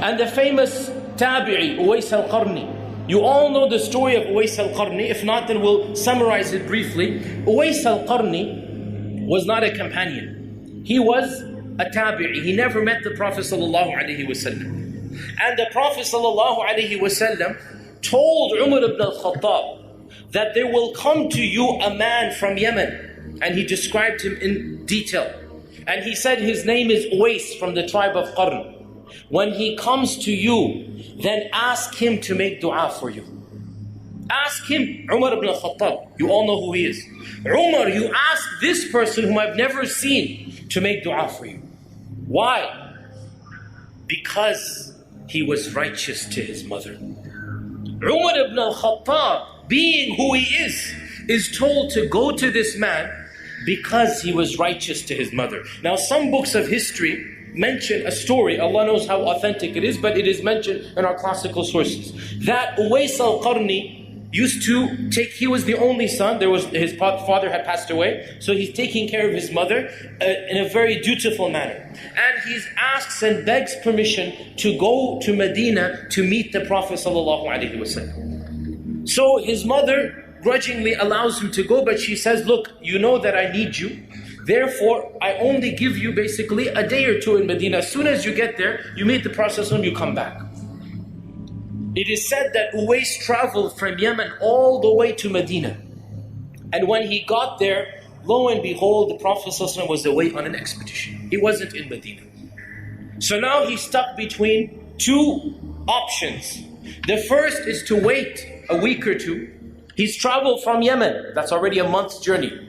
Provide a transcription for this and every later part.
And the famous Tabi'i, Uwais al-Qarni. You all know the story of Uwais al-Qarni. If not, then we'll summarize it briefly. Uwais al-Qarni was not a companion. He was a Tabi'i. He never met the Prophet ﷺ. And the Prophet ﷺ told Umar ibn al-Khattab that there will come to you a man from Yemen. And he described him in detail. And he said his name is Uwais from the tribe of Qarn. When he comes to you, then ask him to make dua for you. Ask him, Umar ibn al-Khattab. You all know who he is. Umar, you ask this person whom I've never seen to make dua for you. Why? Because he was righteous to his mother. Umar ibn al-Khattab, being who he is told to go to this man because he was righteous to his mother. Now some books of history mention a story, Allah knows how authentic it is, but it is mentioned in our classical sources, that Uwais al-Qarni used to take, he was the only son, his father had passed away, so he's taking care of his mother in a very dutiful manner. And he asks and begs permission to go to Medina to meet the Prophet ﷺ. So his mother grudgingly allows him to go, but she says, look, you know that I need you. Therefore, I only give you basically a day or two in Medina. As soon as you get there, you meet the Prophet and you come back. It is said that Uwais traveled from Yemen all the way to Medina. And when he got there, lo and behold, the Prophet was away on an expedition. He wasn't in Medina. So now he's stuck between two options. The first is to wait a week or two. He's traveled from Yemen. That's already a month's journey.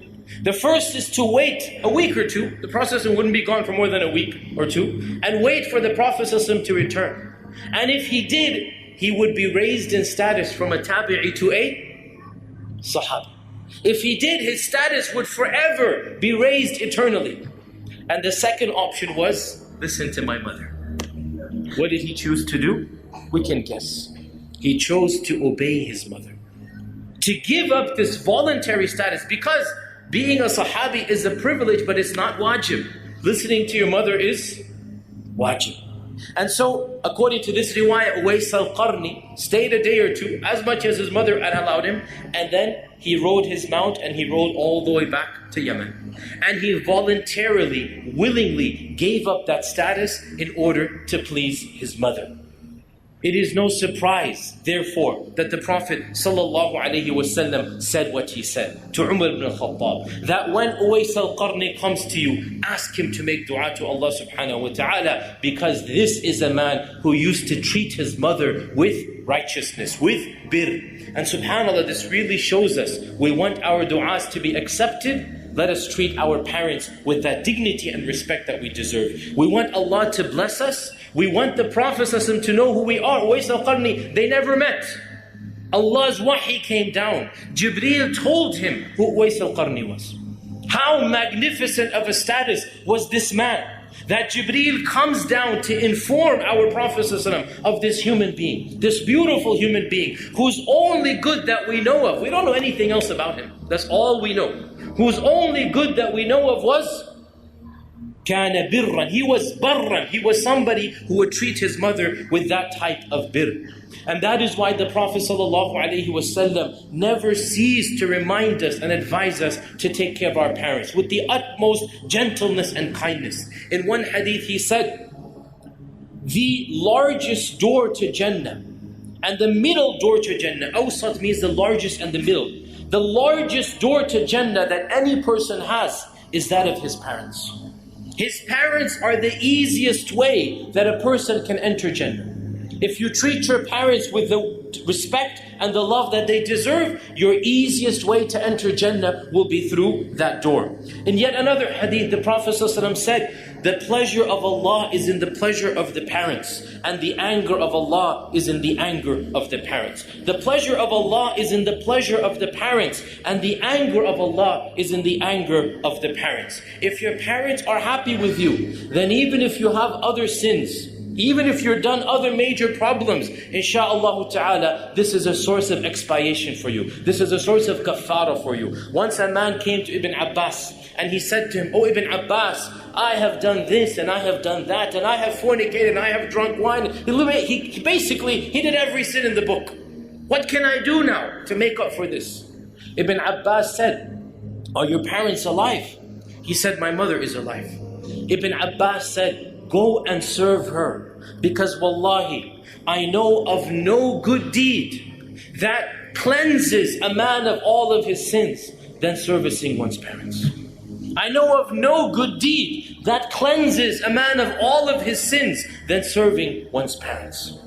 The first is to wait a week or two. The Prophet wouldn't be gone for more than a week or two. And wait for the Prophet to return. And if he did, he would be raised in status from a tabi'i to a sahabi. If he did, his status would forever be raised eternally. And the second option was, listen to my mother. What did he choose to do? We can guess. He chose to obey his mother. To give up this voluntary status, because being a sahabi is a privilege, but it's not wajib. Listening to your mother is wajib. And so, according to this riwayah, Uwais al-Qarni stayed a day or two, as much as his mother had allowed him, and then he rode his mount and he rode all the way back to Yemen. And he voluntarily, willingly gave up that status in order to please his mother. It is no surprise, therefore, that the Prophet ﷺ said what he said to Umar ibn al-Khattab, that when Uwais al-Qarni comes to you, ask him to make dua to Allah subhanahu wa ta'ala, because this is a man who used to treat his mother with righteousness, with birr. And subhanAllah, this really shows us, we want our du'as to be accepted. Let us treat our parents with that dignity and respect that we deserve. We want Allah to bless us. We want the Prophet to know who we are. Uwais al-Qarni, they never met. Allah's wahi came down. Jibreel told him who Uwais al-Qarni was. How magnificent of a status was this man, that Jibreel comes down to inform our Prophet of this human being, this beautiful human being, whose only good that we know of, we don't know anything else about him, that's all we know, whose only good that we know of was كَانَ بِرًّا. He was barran. He was somebody who would treat his mother with that type of birr. And that is why the Prophet ﷺ never ceased to remind us and advise us to take care of our parents with the utmost gentleness and kindness. In one hadith he said, the largest door to Jannah and the middle door to Jannah, awsat means the largest and the middle. The largest door to Jannah that any person has is that of his parents. His parents are the easiest way that a person can enter Jannah. If you treat your parents with the respect and the love that they deserve, your easiest way to enter Jannah will be through that door. In yet another hadith, the Prophet ﷺ said, the pleasure of Allah is in the pleasure of the parents, and the anger of Allah is in the anger of the parents. The pleasure of Allah is in the pleasure of the parents, and the anger of Allah is in the anger of the parents. If your parents are happy with you, then even if you have other sins, Even if you're done other major problems, insha'Allah ta'ala, this is a source of expiation for you. This is a source of kafara for you. Once a man came to Ibn Abbas and he said to him, "Oh Ibn Abbas, I have done this and I have done that and I have fornicated and I have drunk wine." He basically did every sin in the book. What can I do now to make up for this? Ibn Abbas said, "Are your parents alive?" He said, "My mother is alive." Ibn Abbas said, "Go and serve her, because wallahi, I know of no good deed that cleanses a man of all of his sins than servicing one's parents. I know of no good deed that cleanses a man of all of his sins than serving one's parents."